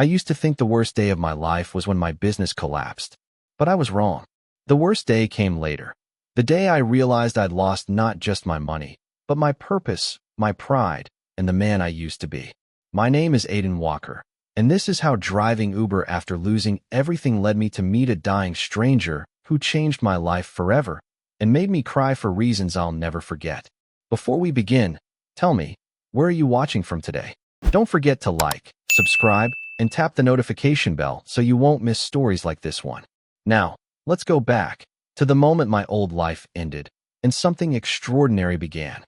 I used to think the worst day of my life was when my business collapsed. But I was wrong. The worst day came later. The day I realized I'd lost not just my money, but my purpose, my pride, and the man I used to be. My name is Aiden Walker, and this is how driving Uber after losing everything led me to meet a dying stranger who changed my life forever and made me cry for reasons I'll never forget. Before we begin, tell me, where are you watching from today? Don't forget to like, subscribe, and tap the notification bell so you won't miss stories like this one. Now, let's go back to the moment my old life ended and something extraordinary began.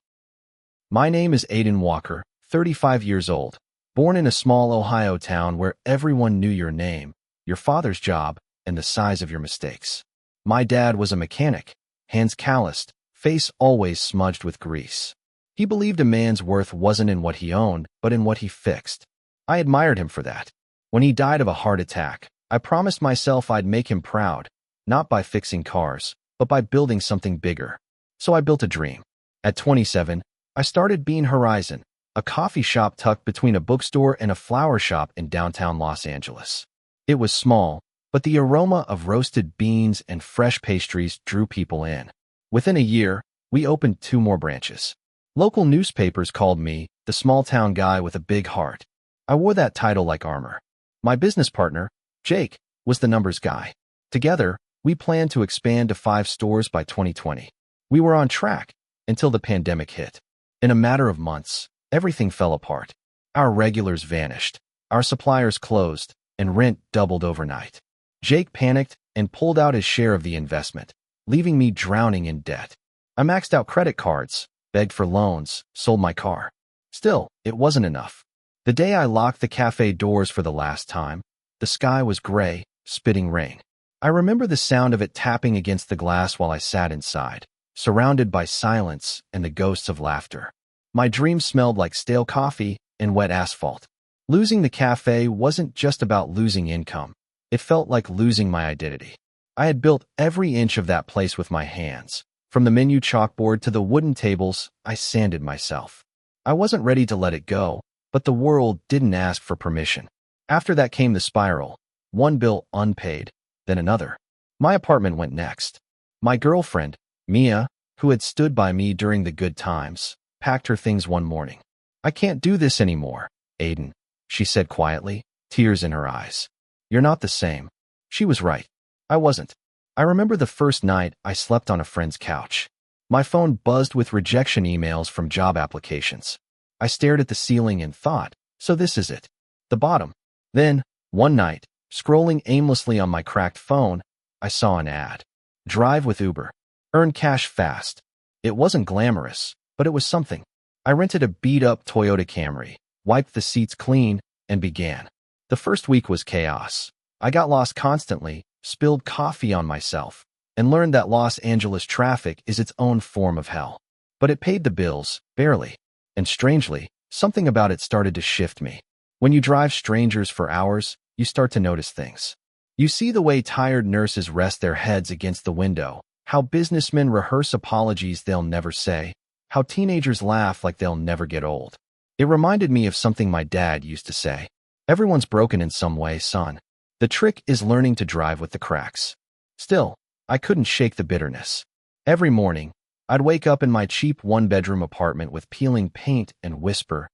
My name is Aiden Walker, 35 years old, born in a small Ohio town where everyone knew your name, your father's job, and the size of your mistakes. My dad was a mechanic, hands calloused, face always smudged with grease. He believed a man's worth wasn't in what he owned, but in what he fixed. I admired him for that. When he died of a heart attack, I promised myself I'd make him proud, not by fixing cars, but by building something bigger. So I built a dream. At 27, I started Bean Horizon, a coffee shop tucked between a bookstore and a flower shop in downtown Los Angeles. It was small, but the aroma of roasted beans and fresh pastries drew people in. Within a year, we opened 2 more branches. Local newspapers called me the small-town guy with a big heart. I wore that title like armor. My business partner, Jake, was the numbers guy. Together, we planned to expand to 5 stores by 2020. We were on track until the pandemic hit. In a matter of months, everything fell apart. Our regulars vanished, our suppliers closed, and rent doubled overnight. Jake panicked and pulled out his share of the investment, leaving me drowning in debt. I maxed out credit cards, begged for loans, sold my car. Still, it wasn't enough. The day I locked the cafe doors for the last time, the sky was gray, spitting rain. I remember the sound of it tapping against the glass while I sat inside, surrounded by silence and the ghosts of laughter. My dream smelled like stale coffee and wet asphalt. Losing the cafe wasn't just about losing income. It felt like losing my identity. I had built every inch of that place with my hands. From the menu chalkboard to the wooden tables, I sanded myself. I wasn't ready to let it go, but the world didn't ask for permission. After that came the spiral. One bill unpaid, then another. My apartment went next. My girlfriend, Mia, who had stood by me during the good times, packed her things one morning. "I can't do this anymore, Aiden," she said quietly, tears in her eyes. "You're not the same." She was right. I wasn't. I remember the first night I slept on a friend's couch. My phone buzzed with rejection emails from job applications. I stared at the ceiling and thought, so this is it. The bottom. Then, one night, scrolling aimlessly on my cracked phone, I saw an ad. Drive with Uber. Earn cash fast. It wasn't glamorous, but it was something. I rented a beat-up Toyota Camry, wiped the seats clean, and began. The first week was chaos. I got lost constantly, spilled coffee on myself, and learned that Los Angeles traffic is its own form of hell. But it paid the bills, barely. And strangely, something about it started to shift me. When you drive strangers for hours, you start to notice things. You see the way tired nurses rest their heads against the window, how businessmen rehearse apologies they'll never say, how teenagers laugh like they'll never get old. It reminded me of something my dad used to say. Everyone's broken in some way, son. The trick is learning to drive with the cracks. Still, I couldn't shake the bitterness. Every morning, I'd wake up in my cheap one-bedroom apartment with peeling paint and whisper,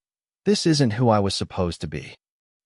"This isn't who I was supposed to be."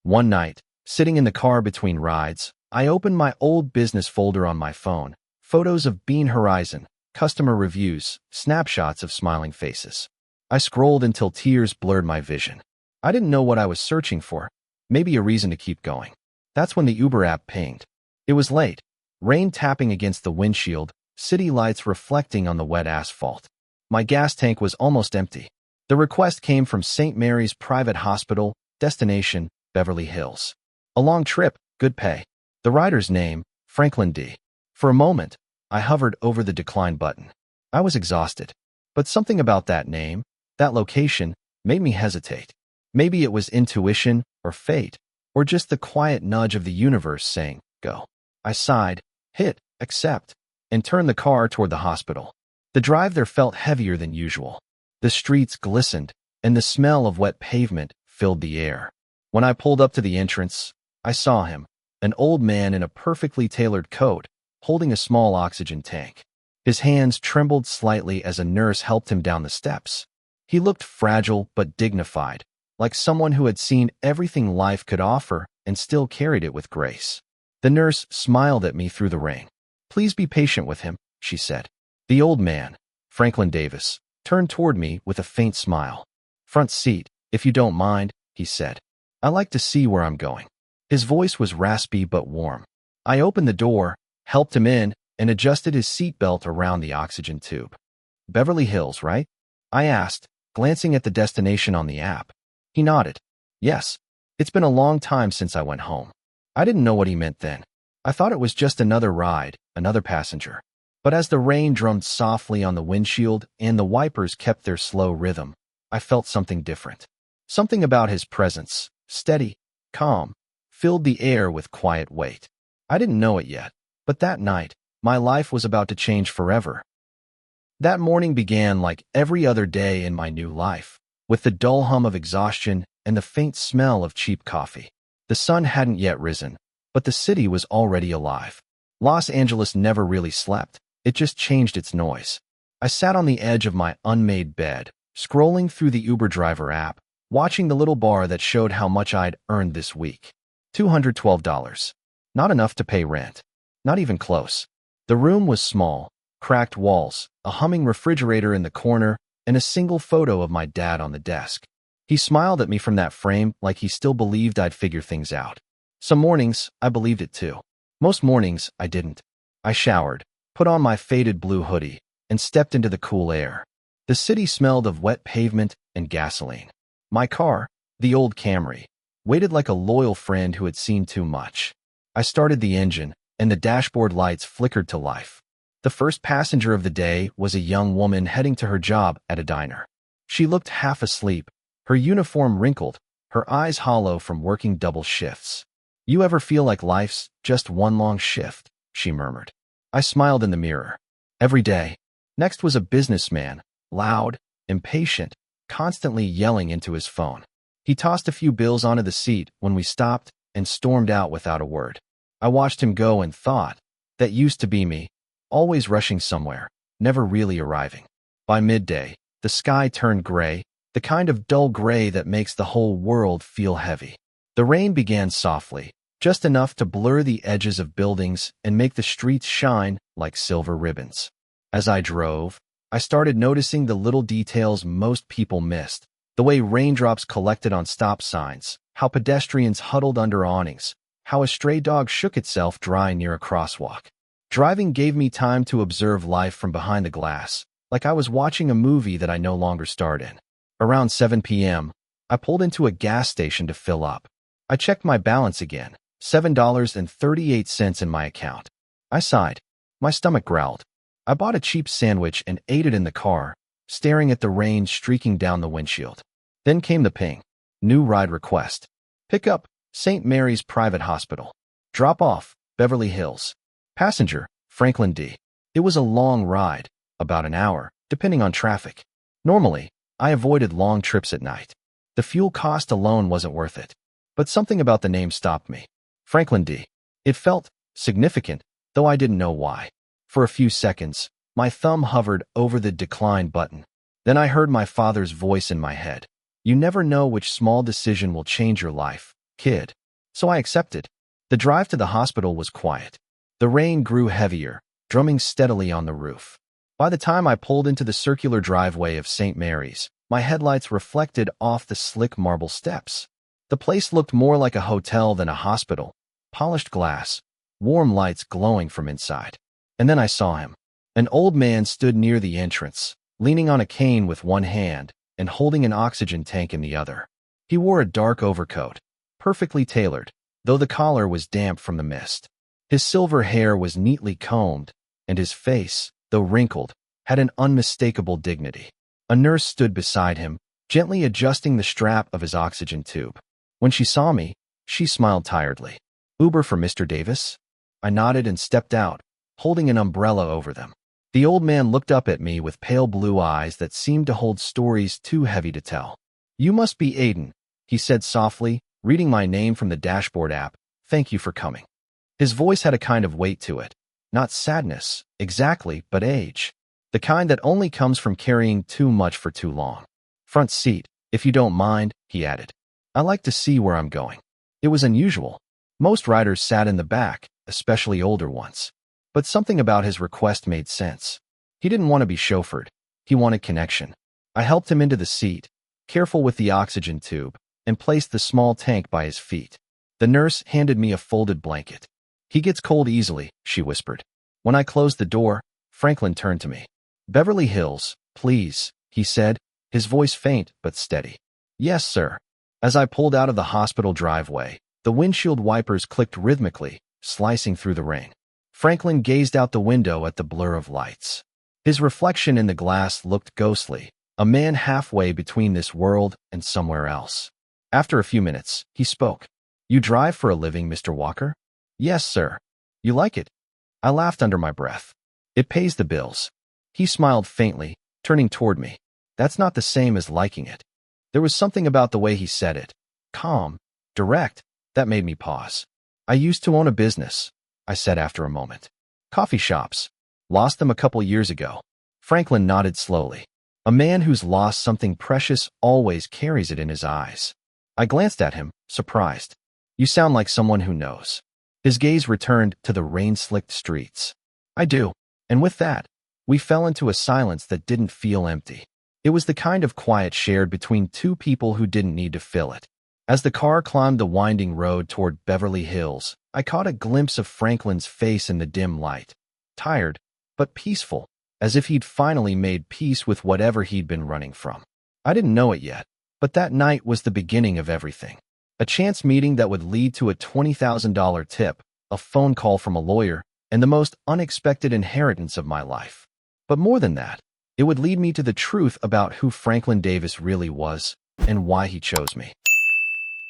One night, sitting in the car between rides, I opened my old business folder on my phone, photos of Bean Horizon, customer reviews, snapshots of smiling faces. I scrolled until tears blurred my vision. I didn't know what I was searching for, maybe a reason to keep going. That's when the Uber app pinged. It was late, rain tapping against the windshield, city lights reflecting on the wet asphalt. My gas tank was almost empty. The request came from St. Mary's Private Hospital, destination, Beverly Hills. A long trip, good pay. The rider's name, Franklin D. For a moment, I hovered over the decline button. I was exhausted. But something about that name, that location, made me hesitate. Maybe it was intuition or fate, or just the quiet nudge of the universe saying, go. I sighed, hit accept, and turned the car toward the hospital. The drive there felt heavier than usual. The streets glistened, and the smell of wet pavement filled the air. When I pulled up to the entrance, I saw him, an old man in a perfectly tailored coat, holding a small oxygen tank. His hands trembled slightly as a nurse helped him down the steps. He looked fragile but dignified, like someone who had seen everything life could offer and still carried it with grace. The nurse smiled at me through the rain. "Please be patient with him," she said. The old man, Franklin Davis, turned toward me with a faint smile. "Front seat, if you don't mind," he said. "I like to see where I'm going." His voice was raspy but warm. I opened the door, helped him in, and adjusted his seatbelt around the oxygen tube. "Beverly Hills, right?" I asked, glancing at the destination on the app. He nodded. "Yes. It's been a long time since I went home." I didn't know what he meant then. I thought it was just another ride, another passenger. But as the rain drummed softly on the windshield and the wipers kept their slow rhythm, I felt something different. Something about his presence, steady, calm, filled the air with quiet weight. I didn't know it yet, but that night, my life was about to change forever. That morning began like every other day in my new life, with the dull hum of exhaustion and the faint smell of cheap coffee. The sun hadn't yet risen, but the city was already alive. Los Angeles never really slept. It just changed its noise. I sat on the edge of my unmade bed, scrolling through the Uber driver app, watching the little bar that showed how much I'd earned this week. $212. Not enough to pay rent. Not even close. The room was small, cracked walls, a humming refrigerator in the corner, and a single photo of my dad on the desk. He smiled at me from that frame like he still believed I'd figure things out. Some mornings, I believed it too. Most mornings, I didn't. I showered, put on my faded blue hoodie, and stepped into the cool air. The city smelled of wet pavement and gasoline. My car, the old Camry, waited like a loyal friend who had seen too much. I started the engine, and the dashboard lights flickered to life. The first passenger of the day was a young woman heading to her job at a diner. She looked half asleep, her uniform wrinkled, her eyes hollow from working double shifts. "You ever feel like life's just one long shift?" she murmured. I smiled in the mirror. Every day. Next was a businessman, loud, impatient, constantly yelling into his phone. He tossed a few bills onto the seat when we stopped and stormed out without a word. I watched him go and thought, that used to be me, always rushing somewhere, never really arriving. By midday, the sky turned gray, the kind of dull gray that makes the whole world feel heavy. The rain began softly, just enough to blur the edges of buildings and make the streets shine like silver ribbons. As I drove, I started noticing the little details most people missed, the way raindrops collected on stop signs, how pedestrians huddled under awnings, how a stray dog shook itself dry near a crosswalk. Driving gave me time to observe life from behind the glass, like I was watching a movie that I no longer starred in. Around 7 p.m., I pulled into a gas station to fill up. I checked my balance again, $7.38 in my account. I sighed. My stomach growled. I bought a cheap sandwich and ate it in the car, staring at the rain streaking down the windshield. Then came the ping. New ride request. Pick up, St. Mary's Private Hospital. Drop off, Beverly Hills. Passenger, Franklin D. It was a long ride, about an hour, depending on traffic. Normally, I avoided long trips at night. The fuel cost alone wasn't worth it. But something about the name stopped me. Franklin D. It felt significant, though I didn't know why. For a few seconds, my thumb hovered over the decline button. Then I heard my father's voice in my head. "You never know which small decision will change your life, kid." So I accepted. The drive to the hospital was quiet. The rain grew heavier, drumming steadily on the roof. By the time I pulled into the circular driveway of St. Mary's, my headlights reflected off the slick marble steps. The place looked more like a hotel than a hospital. Polished glass, warm lights glowing from inside. And then I saw him. An old man stood near the entrance, leaning on a cane with one hand and holding an oxygen tank in the other. He wore a dark overcoat, perfectly tailored, though the collar was damp from the mist. His silver hair was neatly combed, and his face, though wrinkled, had an unmistakable dignity. A nurse stood beside him, gently adjusting the strap of his oxygen tube. When she saw me, she smiled tiredly. "Uber for Mr. Davis?" I nodded and stepped out, holding an umbrella over them. The old man looked up at me with pale blue eyes that seemed to hold stories too heavy to tell. "You must be Aiden," he said softly, reading my name from the dashboard app, thank you for coming. His voice had a kind of weight to it. Not sadness, exactly, but age. The kind that only comes from carrying too much for too long. Front seat, if you don't mind, he added. I like to see where I'm going. It was unusual. Most riders sat in the back, especially older ones. But something about his request made sense. He didn't want to be chauffeured. He wanted connection. I helped him into the seat, careful with the oxygen tube, and placed the small tank by his feet. The nurse handed me a folded blanket. He gets cold easily, she whispered. When I closed the door, Franklin turned to me. Beverly Hills, please, he said, his voice faint but steady. Yes, sir. As I pulled out of the hospital driveway, the windshield wipers clicked rhythmically, slicing through the rain. Franklin gazed out the window at the blur of lights. His reflection in the glass looked ghostly, a man halfway between this world and somewhere else. After a few minutes, he spoke. You drive for a living, Mr. Walker? Yes, sir. You like it? I laughed under my breath. It pays the bills. He smiled faintly, turning toward me. That's not the same as liking it. There was something about the way he said it. Calm, direct, that made me pause. I used to own a business, I said after a moment. Coffee shops. Lost them a couple years ago. Franklin nodded slowly. A man who's lost something precious always carries it in his eyes. I glanced at him, surprised. You sound like someone who knows. His gaze returned to the rain-slicked streets. I do. And with that, we fell into a silence that didn't feel empty. It was the kind of quiet shared between two people who didn't need to fill it. As the car climbed the winding road toward Beverly Hills, I caught a glimpse of Franklin's face in the dim light. Tired, but peaceful, as if he'd finally made peace with whatever he'd been running from. I didn't know it yet, but that night was the beginning of everything. A chance meeting that would lead to a $20,000 tip, a phone call from a lawyer, and the most unexpected inheritance of my life. But more than that, it would lead me to the truth about who Franklin Davis really was and why he chose me.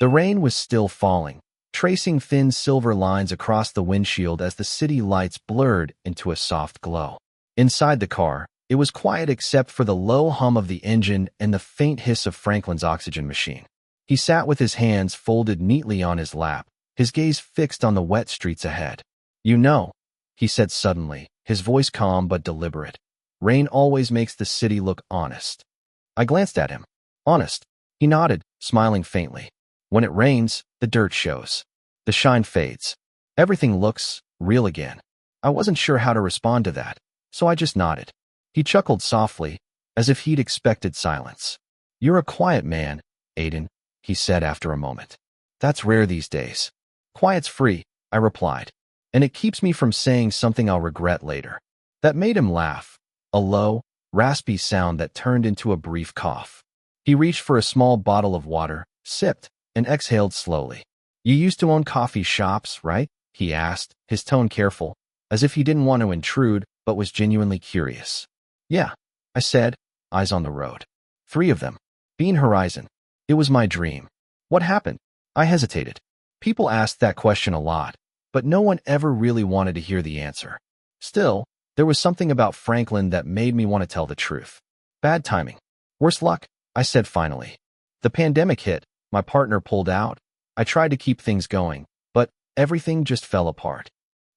The rain was still falling, tracing thin silver lines across the windshield as the city lights blurred into a soft glow. Inside the car, it was quiet except for the low hum of the engine and the faint hiss of Franklin's oxygen machine. He sat with his hands folded neatly on his lap, his gaze fixed on the wet streets ahead. You know, he said suddenly, his voice calm but deliberate. Rain always makes the city look honest. I glanced at him. Honest. He nodded, smiling faintly. When it rains, the dirt shows. The shine fades. Everything looks real again. I wasn't sure how to respond to that, so I just nodded. He chuckled softly, as if he'd expected silence. You're a quiet man, Aiden, he said after a moment. That's rare these days. Quiet's free, I replied, and it keeps me from saying something I'll regret later. That made him laugh, a low, raspy sound that turned into a brief cough. He reached for a small bottle of water, sipped, and exhaled slowly. You used to own coffee shops, right? He asked, his tone careful, as if he didn't want to intrude but was genuinely curious. Yeah, I said, eyes on the road. 3 of them. Bean Horizon. It was my dream. What happened? I hesitated. People asked that question a lot, but no one ever really wanted to hear the answer. Still, there was something about Franklin that made me want to tell the truth. Bad timing. Worse luck, I said finally. The pandemic hit, my partner pulled out. I tried to keep things going, but everything just fell apart.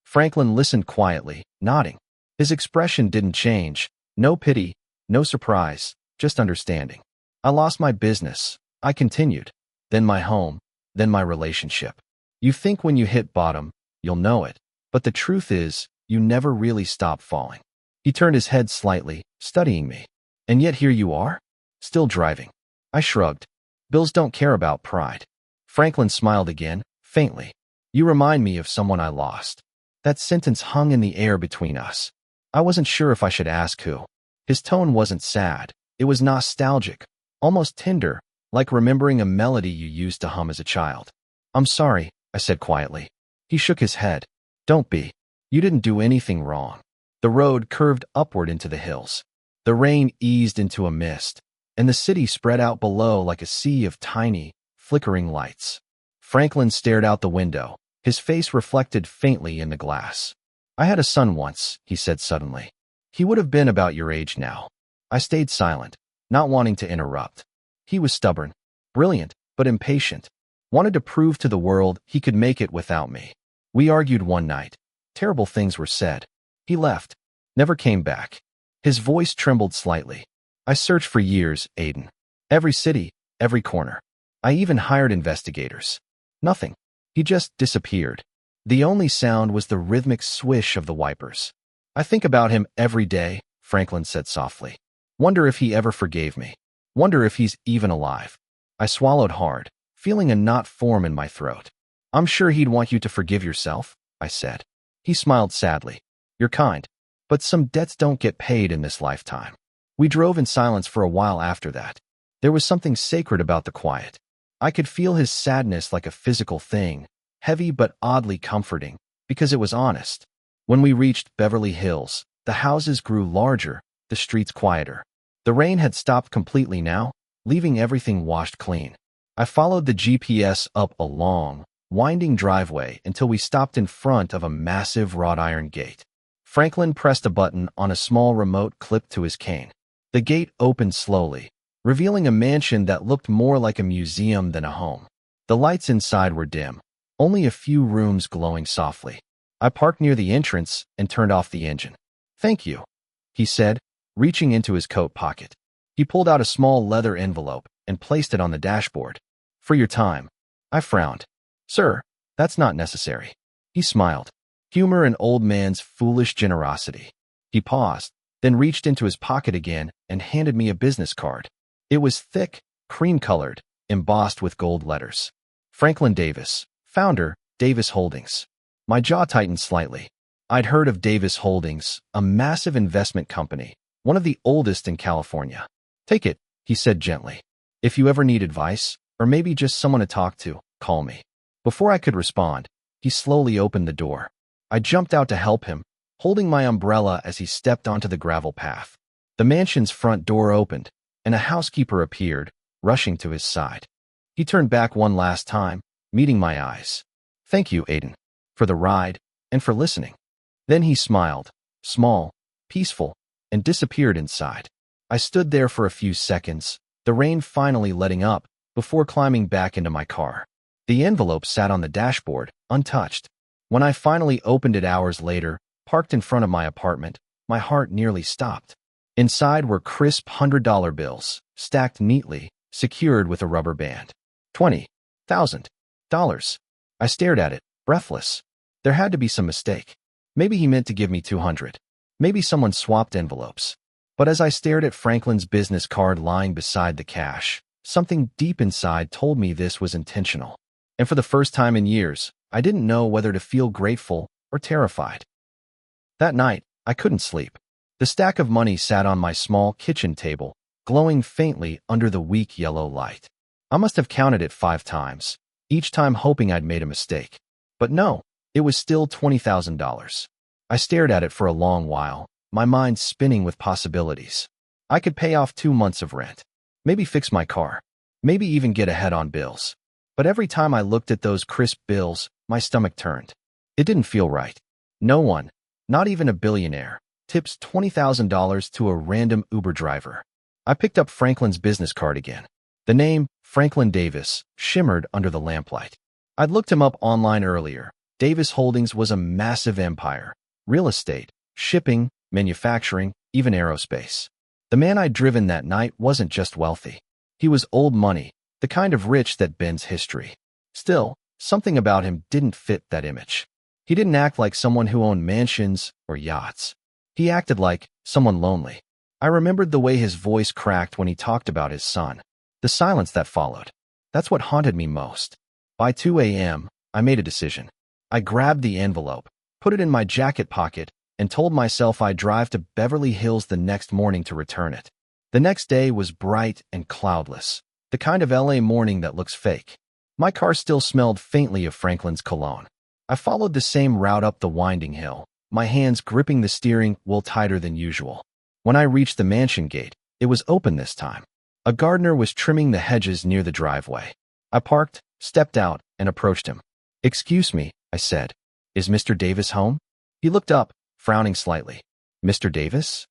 Franklin listened quietly, nodding. His expression didn't change. No pity, no surprise, just understanding. I lost my business, I continued. Then my home, then my relationship. You think when you hit bottom, you'll know it, but the truth is, you never really stop falling. He turned his head slightly, studying me. And yet here you are? Still driving. I shrugged. Bills don't care about pride. Franklin smiled again, faintly. You remind me of someone I lost. That sentence hung in the air between us. I wasn't sure if I should ask who. His tone wasn't sad. It was nostalgic, almost tender, like remembering a melody you used to hum as a child. I'm sorry, I said quietly. He shook his head. Don't be. You didn't do anything wrong. The road curved upward into the hills. The rain eased into a mist, and the city spread out below like a sea of tiny, flickering lights. Franklin stared out the window, his face reflected faintly in the glass. I had a son once, he said suddenly. He would have been about your age now. I stayed silent, not wanting to interrupt. He was stubborn, brilliant, but impatient. Wanted to prove to the world he could make it without me. We argued one night. Terrible things were said. He left. Never came back. His voice trembled slightly. I searched for years, Aiden. Every city, every corner. I even hired investigators. Nothing. He just disappeared. The only sound was the rhythmic swish of the wipers. I think about him every day, Franklin said softly. Wonder if he ever forgave me. Wonder if he's even alive. I swallowed hard, feeling a knot form in my throat. I'm sure he'd want you to forgive yourself, I said. He smiled sadly. You're kind. But some debts don't get paid in this lifetime. We drove in silence for a while after that. There was something sacred about the quiet. I could feel his sadness like a physical thing, heavy but oddly comforting, because it was honest. When we reached Beverly Hills, the houses grew larger, the streets quieter. The rain had stopped completely now, leaving everything washed clean. I followed the GPS up a long, winding driveway until we stopped in front of a massive wrought iron gate. Franklin pressed a button on a small remote clipped to his cane. The gate opened slowly, revealing a mansion that looked more like a museum than a home. The lights inside were dim, only a few rooms glowing softly. I parked near the entrance and turned off the engine. Thank you, he said, reaching into his coat pocket. He pulled out a small leather envelope and placed it on the dashboard. For your time. I frowned. Sir, that's not necessary. He smiled. Humor an old man's foolish generosity. He paused, then reached into his pocket again and handed me a business card. It was thick, cream-colored, embossed with gold letters. Franklin Davis, founder, Davis Holdings. My jaw tightened slightly. I'd heard of Davis Holdings, a massive investment company, one of the oldest in California. Take it, he said gently. If you ever need advice, or maybe just someone to talk to, call me. Before I could respond, he slowly opened the door. I jumped out to help him, holding my umbrella as he stepped onto the gravel path. The mansion's front door opened, and a housekeeper appeared, rushing to his side. He turned back one last time, meeting my eyes. Thank you, Aiden, for the ride, and for listening. Then he smiled, small, peaceful, and disappeared inside. I stood there for a few seconds, the rain finally letting up, before climbing back into my car. The envelope sat on the dashboard, untouched. When I finally opened it hours later, parked in front of my apartment, my heart nearly stopped. Inside were crisp $100 bills, stacked neatly, secured with a rubber band. $20,000. I stared at it, breathless. There had to be some mistake. Maybe he meant to give me $200. Maybe someone swapped envelopes. But as I stared at Franklin's business card lying beside the cash, something deep inside told me this was intentional. And for the first time in years, I didn't know whether to feel grateful or terrified. That night, I couldn't sleep. The stack of money sat on my small kitchen table, glowing faintly under the weak yellow light. I must have counted it 5 times, each time hoping I'd made a mistake. But no, it was still $20,000. I stared at it for a long while, my mind spinning with possibilities. I could pay off 2 months of rent, maybe fix my car, maybe even get ahead on bills. But every time I looked at those crisp bills, my stomach turned. It didn't feel right. No one, not even a billionaire, tips $20,000 to a random Uber driver. I picked up Franklin's business card again. The name, Franklin Davis, shimmered under the lamplight. I'd looked him up online earlier. Davis Holdings was a massive empire. Real estate, shipping, manufacturing, even aerospace. The man I'd driven that night wasn't just wealthy. He was old money, the kind of rich that bends history. Still, something about him didn't fit that image. He didn't act like someone who owned mansions or yachts. He acted like someone lonely. I remembered the way his voice cracked when he talked about his son. The silence that followed. That's what haunted me most. By 2 a.m., I made a decision. I grabbed the envelope, put it in my jacket pocket, and told myself I'd drive to Beverly Hills the next morning to return it. The next day was bright and cloudless, the kind of LA morning that looks fake. My car still smelled faintly of Franklin's cologne. I followed the same route up the winding hill, my hands gripping the steering wheel tighter than usual. When I reached the mansion gate, it was open this time. A gardener was trimming the hedges near the driveway. I parked, stepped out, and approached him. "Excuse me," I said. "Is Mr. Davis home?" He looked up, frowning slightly. "Mr. Davis?"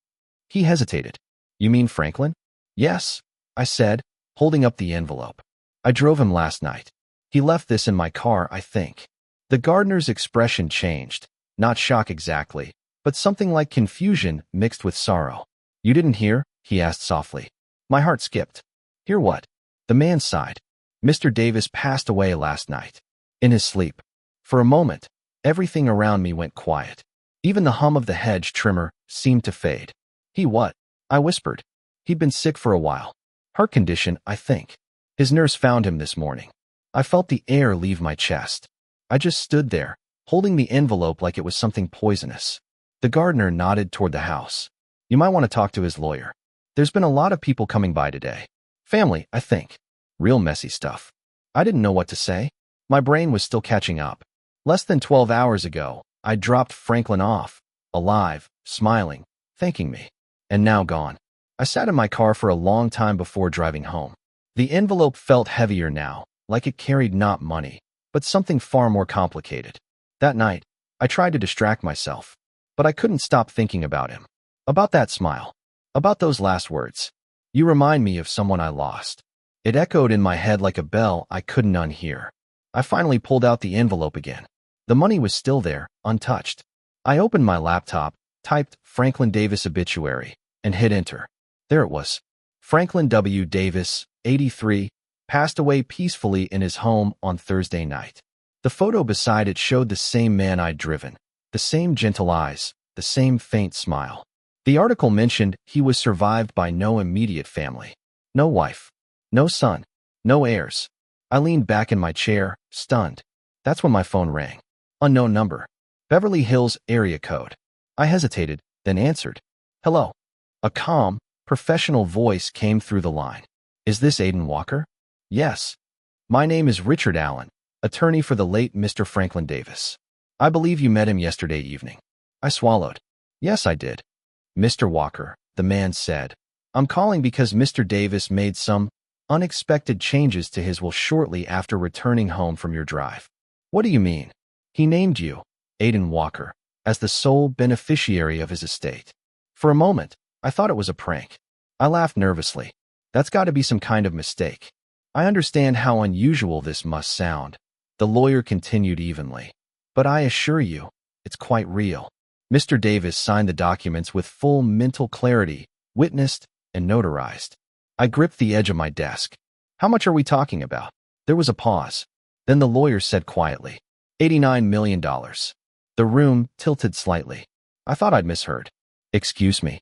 He hesitated. "You mean Franklin?" "Yes," I said, holding up the envelope. "I drove him last night." He left this in my car, I think. The gardener's expression changed. Not shock exactly, but something like confusion mixed with sorrow. You didn't hear? He asked softly. My heart skipped. Hear what? The man sighed. Mr. Davis passed away last night. In his sleep. For a moment, everything around me went quiet. Even the hum of the hedge trimmer seemed to fade. He what? I whispered. He'd been sick for a while. Heart condition, I think. His nurse found him this morning. I felt the air leave my chest. I just stood there, holding the envelope like it was something poisonous. The gardener nodded toward the house. You might want to talk to his lawyer. There's been a lot of people coming by today. Family, I think. Real messy stuff. I didn't know what to say. My brain was still catching up. Less than 12 hours ago, I dropped Franklin off, alive, smiling, thanking me. And now gone. I sat in my car for a long time before driving home. The envelope felt heavier now, like it carried not money, but something far more complicated. That night, I tried to distract myself, but I couldn't stop thinking about him. About that smile. About those last words. You remind me of someone I lost. It echoed in my head like a bell I couldn't unhear. I finally pulled out the envelope again. The money was still there, untouched. I opened my laptop, typed Franklin Davis obituary, and hit enter. There it was. Franklin W. Davis, 83, passed away peacefully in his home on Thursday night. The photo beside it showed the same man I'd driven, the same gentle eyes, the same faint smile. The article mentioned he was survived by no immediate family. No wife. No son. No heirs. I leaned back in my chair, stunned. That's when my phone rang. Unknown number. Beverly Hills area code. I hesitated, then answered. Hello. A calm, professional voice came through the line. Is this Aiden Walker? Yes. My name is Richard Allen, attorney for the late Mr. Franklin Davis. I believe you met him yesterday evening. I swallowed. Yes, I did. Mr. Walker, the man said. I'm calling because Mr. Davis made some unexpected changes to his will shortly after returning home from your drive. What do you mean? He named you, Aiden Walker, as the sole beneficiary of his estate. For a moment, I thought it was a prank. I laughed nervously. That's got to be some kind of mistake. I understand how unusual this must sound. The lawyer continued evenly. But I assure you, it's quite real. Mr. Davis signed the documents with full mental clarity, witnessed, and notarized. I gripped the edge of my desk. How much are we talking about? There was a pause. Then the lawyer said quietly, $89 million. The room tilted slightly. I thought I'd misheard. Excuse me.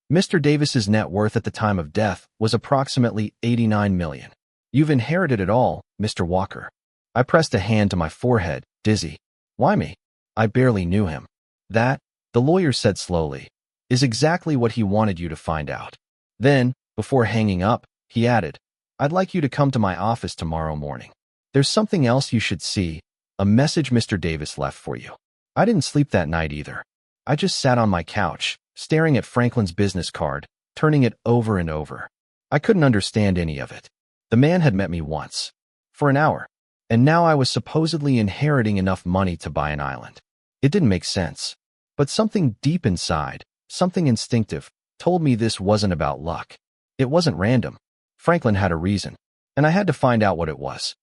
Mr. Davis's net worth at the time of death was approximately $89 million. You've inherited it all, Mr. Walker. I pressed a hand to my forehead, dizzy. Why me? I barely knew him. That, the lawyer said slowly, is exactly what he wanted you to find out. Then, before hanging up, he added, I'd like you to come to my office tomorrow morning. There's something else you should see, a message Mr. Davis left for you. I didn't sleep that night either. I just sat on my couch, staring at Franklin's business card, turning it over and over. I couldn't understand any of it. The man had met me once. For an hour. And now I was supposedly inheriting enough money to buy an island. It didn't make sense. But something deep inside, something instinctive, told me this wasn't about luck. It wasn't random. Franklin had a reason, and I had to find out what it was.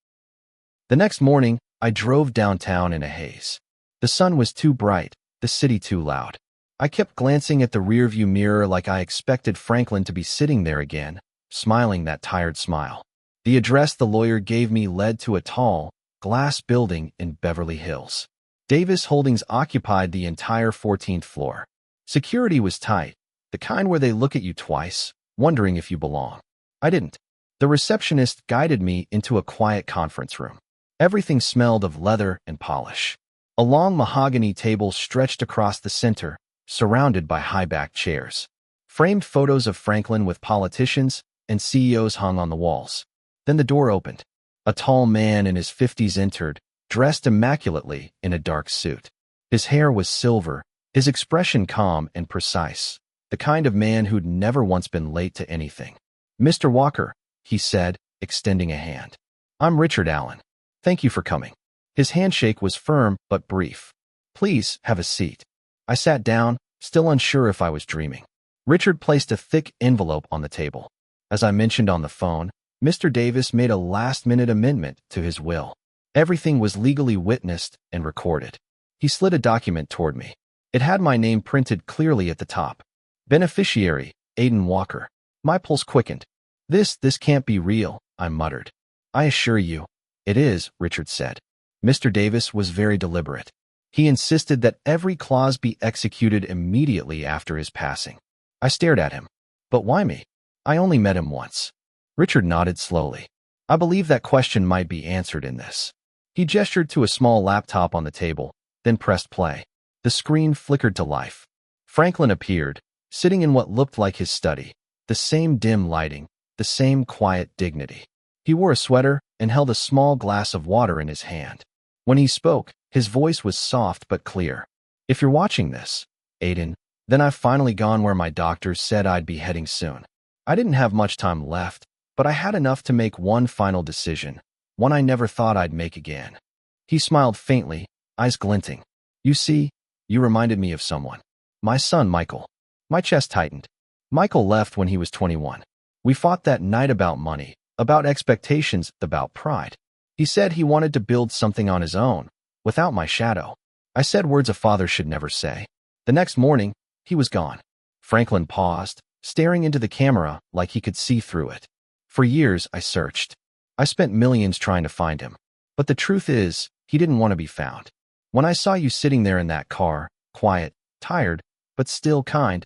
The next morning, I drove downtown in a haze. The sun was too bright, the city too loud. I kept glancing at the rearview mirror like I expected Franklin to be sitting there again, smiling that tired smile. The address the lawyer gave me led to a tall, glass building in Beverly Hills. Davis Holdings occupied the entire 14th floor. Security was tight, the kind where they look at you twice, wondering if you belong. I didn't. The receptionist guided me into a quiet conference room. Everything smelled of leather and polish. A long mahogany table stretched across the center, surrounded by high-backed chairs. Framed photos of Franklin with politicians and CEOs hung on the walls. Then the door opened. A tall man in his 50s entered, dressed immaculately in a dark suit. His hair was silver, his expression calm and precise, the kind of man who'd never once been late to anything. Mr. Walker, he said, extending a hand. I'm Richard Allen. Thank you for coming. His handshake was firm but brief. Please have a seat. I sat down, still unsure if I was dreaming. Richard placed a thick envelope on the table. As I mentioned on the phone, Mr. Davis made a last-minute amendment to his will. Everything was legally witnessed and recorded. He slid a document toward me. It had my name printed clearly at the top. Beneficiary, Aiden Walker. My pulse quickened. This can't be real, I muttered. I assure you, it is, Richard said. Mr. Davis was very deliberate. He insisted that every clause be executed immediately after his passing. I stared at him. But why me? I only met him once. Richard nodded slowly. I believe that question might be answered in this. He gestured to a small laptop on the table, then pressed play. The screen flickered to life. Franklin appeared, sitting in what looked like his study. The same dim lighting, the same quiet dignity. He wore a sweater and held a small glass of water in his hand. When he spoke, his voice was soft but clear. If you're watching this, Aiden, then I've finally gone where my doctors said I'd be heading soon. I didn't have much time left, but I had enough to make one final decision, one I never thought I'd make again. He smiled faintly, eyes glinting. You see, you reminded me of someone. My son, Michael. My chest tightened. Michael left when he was 21. We fought that night about money, about expectations, about pride. He said he wanted to build something on his own, without my shadow. I said words a father should never say. The next morning, he was gone. Franklin paused, staring into the camera like he could see through it. For years, I searched. I spent millions trying to find him. But the truth is, he didn't want to be found. When I saw you sitting there in that car, quiet, tired, but still kind,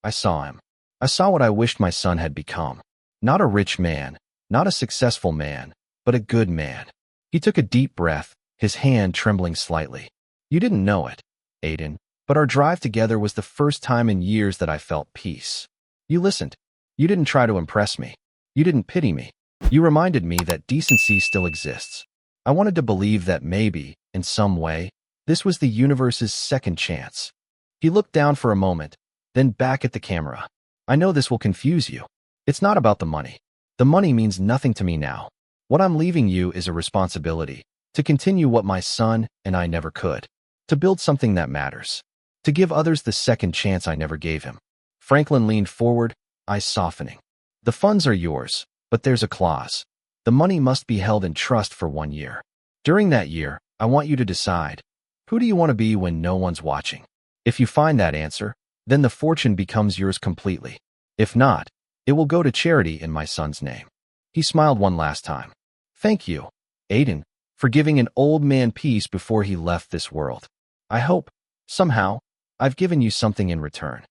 I saw him. I saw what I wished my son had become. Not a rich man, not a successful man, but a good man. He took a deep breath, his hand trembling slightly. You didn't know it, Aiden, but our drive together was the first time in years that I felt peace. You listened. You didn't try to impress me. You didn't pity me. You reminded me that decency still exists. I wanted to believe that maybe, in some way, this was the universe's second chance. He looked down for a moment, then back at the camera. I know this will confuse you. It's not about the money. The money means nothing to me now. What I'm leaving you is a responsibility, to continue what my son and I never could, to build something that matters, to give others the second chance I never gave him. Franklin leaned forward, eyes softening. The funds are yours, but there's a clause. The money must be held in trust for 1 year. During that year, I want you to decide, who do you want to be when no one's watching? If you find that answer, then the fortune becomes yours completely. If not, it will go to charity in my son's name. He smiled one last time. Thank you, Aiden, for giving an old man peace before he left this world. I hope, somehow, I've given you something in return.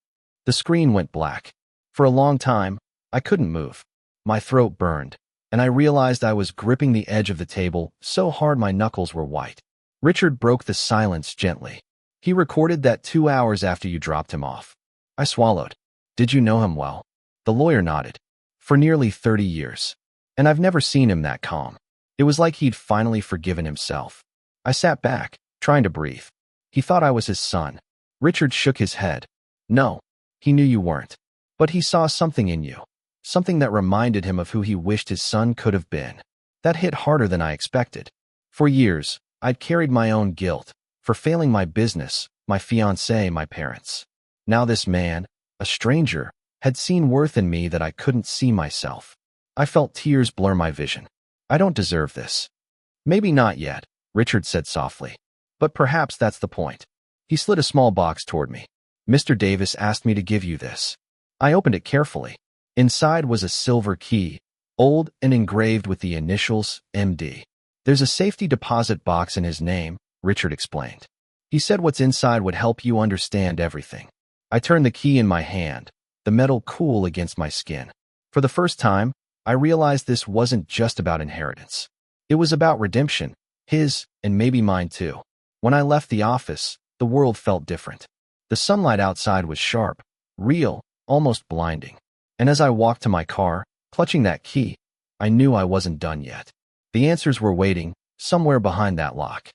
The screen went black. For a long time, I couldn't move. My throat burned, and I realized I was gripping the edge of the table so hard my knuckles were white. Richard broke the silence gently. He recorded that 2 hours after you dropped him off. I swallowed. Did you know him well? The lawyer nodded. For nearly 30 years. And I've never seen him that calm. It was like he'd finally forgiven himself. I sat back, trying to breathe. He thought I was his son. Richard shook his head. No, he knew you weren't. But he saw something in you. Something that reminded him of who he wished his son could have been. That hit harder than I expected. For years, I'd carried my own guilt, for failing my business, my fiancé, my parents. Now this man, a stranger, had seen worth in me that I couldn't see myself. I felt tears blur my vision. I don't deserve this. Maybe not yet, Richard said softly. But perhaps that's the point. He slid a small box toward me. Mr. Davis asked me to give you this. I opened it carefully. Inside was a silver key, old and engraved with the initials MD. There's a safety deposit box in his name, Richard explained. He said what's inside would help you understand everything. I turned the key in my hand, the metal cool against my skin. For the first time, I realized this wasn't just about inheritance. It was about redemption, his and maybe mine too. When I left the office, the world felt different. The sunlight outside was sharp, real, almost blinding. And as I walked to my car, clutching that key, I knew I wasn't done yet. The answers were waiting, somewhere behind that lock.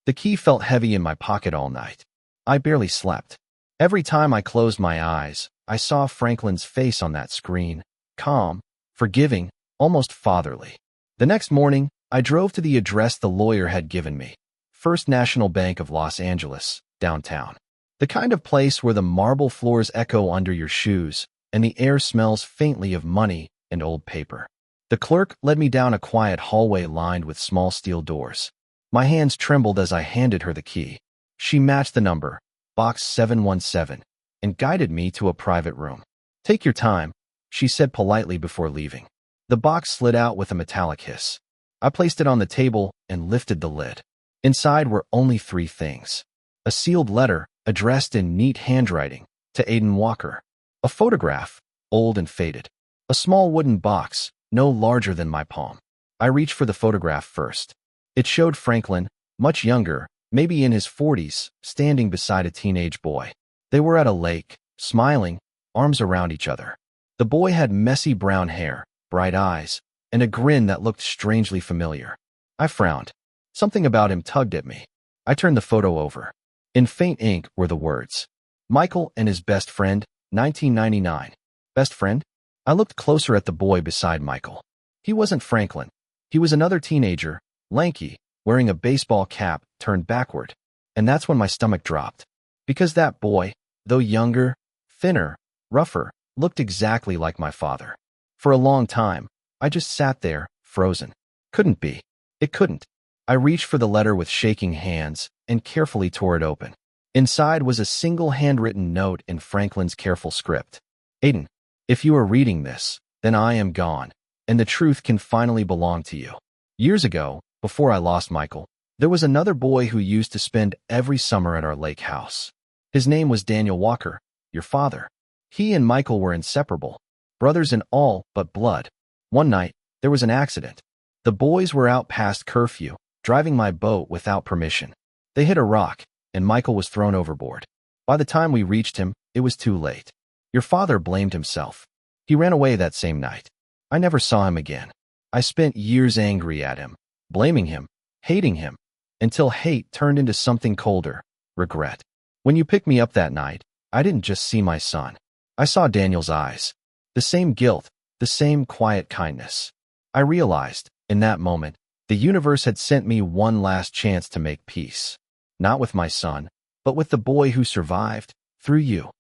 The key felt heavy in my pocket all night. I barely slept. Every time I closed my eyes, I saw Franklin's face on that screen, calm, forgiving, almost fatherly. The next morning, I drove to the address the lawyer had given me, First National Bank of Los Angeles, downtown. The kind of place where the marble floors echo under your shoes, and the air smells faintly of money and old paper. The clerk led me down a quiet hallway lined with small steel doors. My hands trembled as I handed her the key. She matched the number, box 717, and guided me to a private room. "Take your time," she said politely before leaving. The box slid out with a metallic hiss. I placed it on the table and lifted the lid. Inside were only three things: a sealed letter addressed in neat handwriting to Aiden Walker, a photograph, old and faded, a small wooden box no larger than my palm. I reached for the photograph first. It showed Franklin, much younger, maybe in his 40s, standing beside a teenage boy. They were at a lake, smiling, arms around each other. The boy had messy brown hair, bright eyes, and a grin that looked strangely familiar. I frowned. Something about him tugged at me. I turned the photo over. In faint ink were the words, "Michael and his best friend, 1999. Best friend? I looked closer at the boy beside Michael. He wasn't Franklin. He was another teenager, lanky, wearing a baseball cap turned backward. And that's when my stomach dropped. Because that boy, though younger, thinner, rougher, looked exactly like my father. For a long time, I just sat there, frozen. Couldn't be. It couldn't. I reached for the letter with shaking hands and carefully tore it open. Inside was a single handwritten note in Franklin's careful script. "Aiden, if you are reading this, then I am gone, and the truth can finally belong to you. Years ago, before I lost Michael, there was another boy who used to spend every summer at our lake house. His name was Daniel Walker, your father. He and Michael were inseparable, brothers in all but blood. One night, there was an accident. The boys were out past curfew, driving my boat without permission. They hit a rock, and Michael was thrown overboard. By the time we reached him, it was too late. Your father blamed himself. He ran away that same night. I never saw him again. I spent years angry at him, blaming him, hating him, until hate turned into something colder, regret. When you picked me up that night, I didn't just see my son. I saw Daniel's eyes. The same guilt, the same quiet kindness. I realized, in that moment, the universe had sent me one last chance to make peace. Not with my son, but with the boy who survived, through you."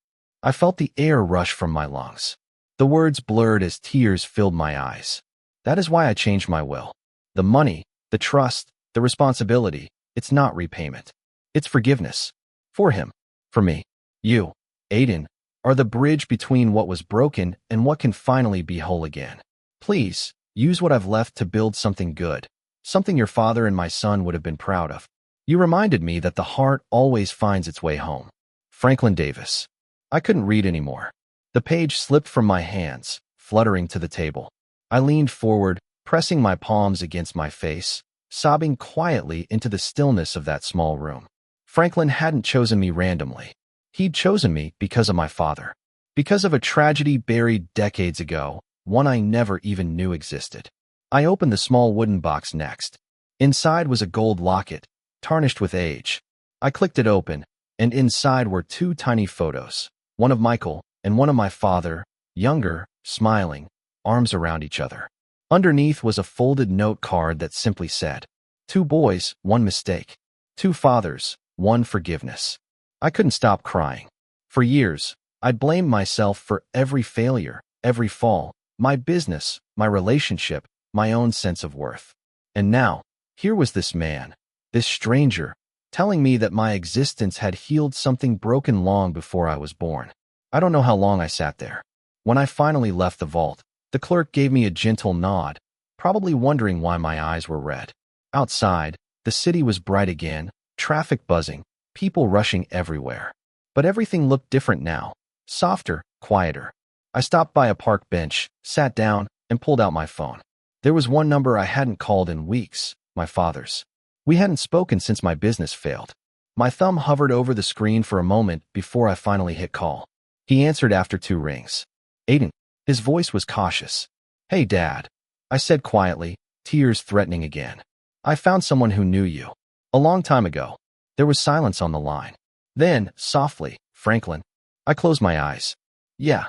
I felt the air rush from my lungs. The words blurred as tears filled my eyes. That is why I changed my will. The money, the trust, the responsibility, it's not repayment. It's forgiveness. For him. For me. You, Aiden, are the bridge between what was broken and what can finally be whole again. Please, use what I've left to build something good. Something your father and my son would have been proud of. You reminded me that the heart always finds its way home. Franklin Davis. I couldn't read anymore. The page slipped from my hands, fluttering to the table. I leaned forward, pressing my palms against my face, sobbing quietly into the stillness of that small room. Franklin hadn't chosen me randomly. He'd chosen me because of my father. Because of a tragedy buried decades ago, one I never even knew existed. I opened the small wooden box next. Inside was a gold locket, tarnished with age. I clicked it open, and inside were two tiny photos, one of Michael and one of my father, younger, smiling, arms around each other. Underneath was a folded note card that simply said, "Two boys, one mistake. Two fathers, one forgiveness." I couldn't stop crying. For years, I'd blamed myself for every failure, every fall, my business, my relationship, my own sense of worth. And now, here was this man, this stranger, telling me that my existence had healed something broken long before I was born. I don't know how long I sat there. When I finally left the vault, the clerk gave me a gentle nod, probably wondering why my eyes were red. Outside, the city was bright again, traffic buzzing, people rushing everywhere. But everything looked different now, softer, quieter. I stopped by a park bench, sat down, and pulled out my phone. There was one number I hadn't called in weeks, my father's. We hadn't spoken since my business failed. My thumb hovered over the screen for a moment before I finally hit call. He answered after 2 rings. "Aiden." His voice was cautious. "Hey, Dad," I said quietly, tears threatening again. "I found someone who knew you. A long time ago." There was silence on the line. Then, softly, "Franklin." I closed my eyes. "Yeah."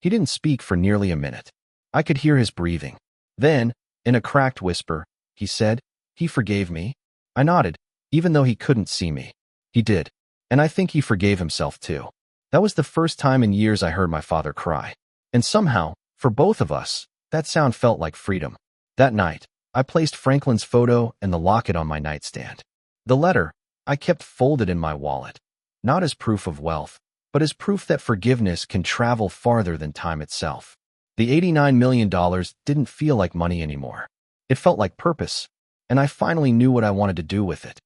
He didn't speak for nearly a minute. I could hear his breathing. Then, in a cracked whisper, he said, "He forgave me." I nodded, even though he couldn't see me. He did, and I think he forgave himself too. That was the first time in years I heard my father cry. And somehow, for both of us, That sound felt like freedom. That night, I placed Franklin's photo and the locket on my nightstand. The letter, I kept folded in my wallet, not as proof of wealth, but as proof that forgiveness can travel farther than time itself. The $89 million didn't feel like money anymore. It felt like purpose, and I finally knew what I wanted to do with it.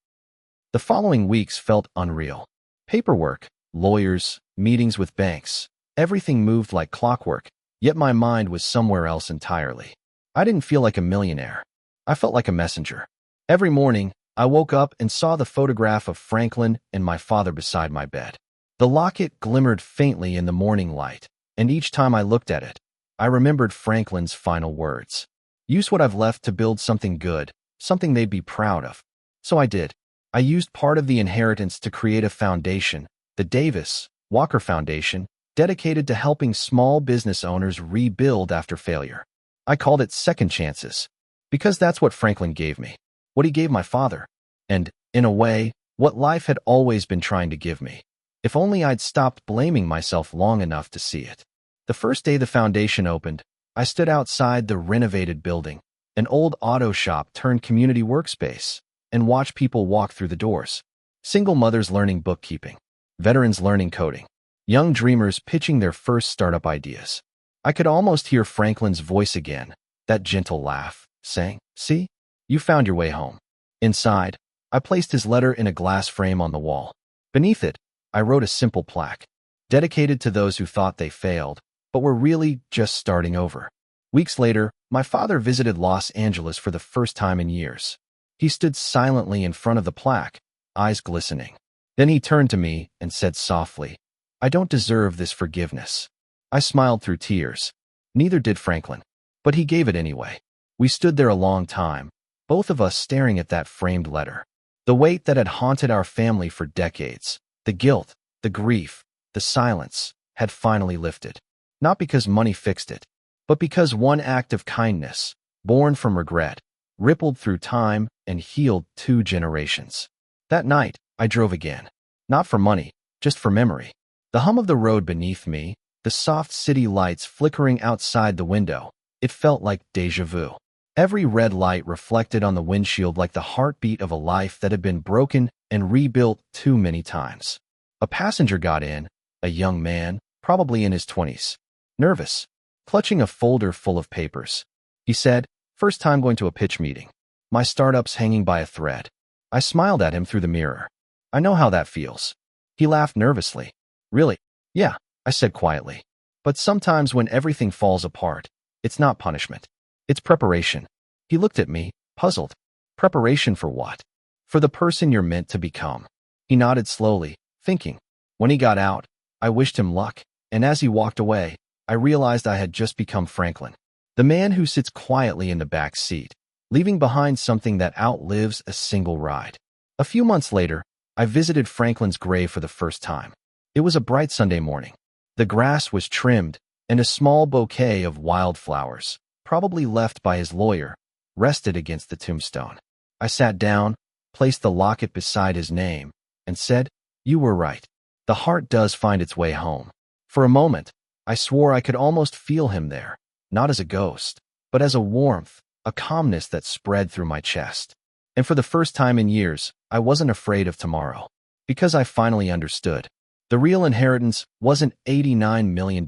The following weeks felt unreal. Paperwork, lawyers, meetings with banks, everything moved like clockwork, yet my mind was somewhere else entirely. I didn't feel like a millionaire. I felt like a messenger. Every morning, I woke up and saw the photograph of Franklin and my father beside my bed. The locket glimmered faintly in the morning light, and each time I looked at it, I remembered Franklin's final words. Use what I've left to build something good, something they'd be proud of. So I did. I used part of the inheritance to create a foundation, the Davis Walker Foundation, dedicated to helping small business owners rebuild after failure. I called it Second Chances, because that's what Franklin gave me, what he gave my father, and, in a way, what life had always been trying to give me. If only I'd stopped blaming myself long enough to see it. The first day the foundation opened, I stood outside the renovated building, an old auto shop turned community workspace, and watched people walk through the doors. Single mothers learning bookkeeping, veterans learning coding, young dreamers pitching their first startup ideas. I could almost hear Franklin's voice again, that gentle laugh, saying, "See? You found your way home." Inside, I placed his letter in a glass frame on the wall. Beneath it, I wrote a simple plaque, dedicated to those who thought they failed, but were really just starting over. Weeks later, my father visited Los Angeles for the first time in years. He stood silently in front of the plaque, eyes glistening. Then he turned to me and said softly, "I don't deserve this forgiveness." I smiled through tears. Neither did Franklin, but he gave it anyway. We stood there a long time, both of us staring at that framed letter. The weight that had haunted our family for decades, the guilt, the grief, the silence, had finally lifted. Not because money fixed it, but because one act of kindness, born from regret, rippled through time and healed 2 generations. That night, I drove again. Not for money, just for memory. The hum of the road beneath me, the soft city lights flickering outside the window, it felt like déjà vu. Every red light reflected on the windshield like the heartbeat of a life that had been broken and rebuilt too many times. A passenger got in, a young man, probably in his 20s. Nervous, clutching a folder full of papers. He said, "First time going to a pitch meeting. My startup's hanging by a thread." I smiled at him through the mirror. "I know how that feels." He laughed nervously. "Really?" "Yeah," I said quietly. "But sometimes when everything falls apart, it's not punishment. It's preparation." He looked at me, puzzled. "Preparation for what?" "For the person you're meant to become." He nodded slowly, thinking. When he got out, I wished him luck, and as he walked away, I realized I had just become Franklin, the man who sits quietly in the back seat, leaving behind something that outlives a single ride. A few months later, I visited Franklin's grave for the first time. It was a bright Sunday morning. The grass was trimmed, and a small bouquet of wildflowers, probably left by his lawyer, rested against the tombstone. I sat down, placed the locket beside his name, and said, "You were right. The heart does find its way home." For a moment, I swore I could almost feel him there, not as a ghost, but as a warmth, a calmness that spread through my chest. And for the first time in years, I wasn't afraid of tomorrow, because I finally understood. The real inheritance wasn't $89 million.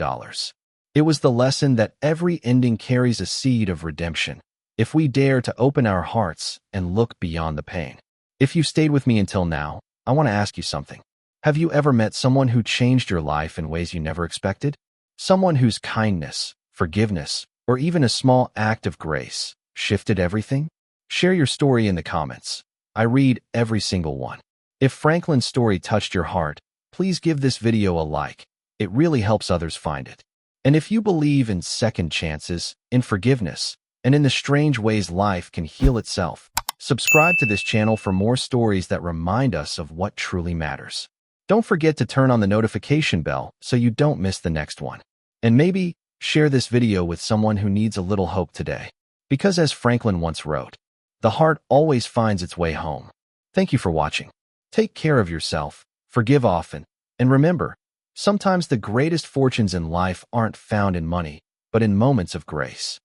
It was the lesson that every ending carries a seed of redemption, if we dare to open our hearts and look beyond the pain. If you stayed with me until now, I want to ask you something. Have you ever met someone who changed your life in ways you never expected? Someone whose kindness, forgiveness, or even a small act of grace shifted everything? Share your story in the comments. I read every single one. If Franklin's story touched your heart, please give this video a like. It really helps others find it. And if you believe in second chances, in forgiveness, and in the strange ways life can heal itself, subscribe to this channel for more stories that remind us of what truly matters. Don't forget to turn on the notification bell so you don't miss the next one. And maybe share this video with someone who needs a little hope today. Because as Franklin once wrote, the heart always finds its way home. Thank you for watching. Take care of yourself, forgive often, and remember, sometimes the greatest fortunes in life aren't found in money, but in moments of grace.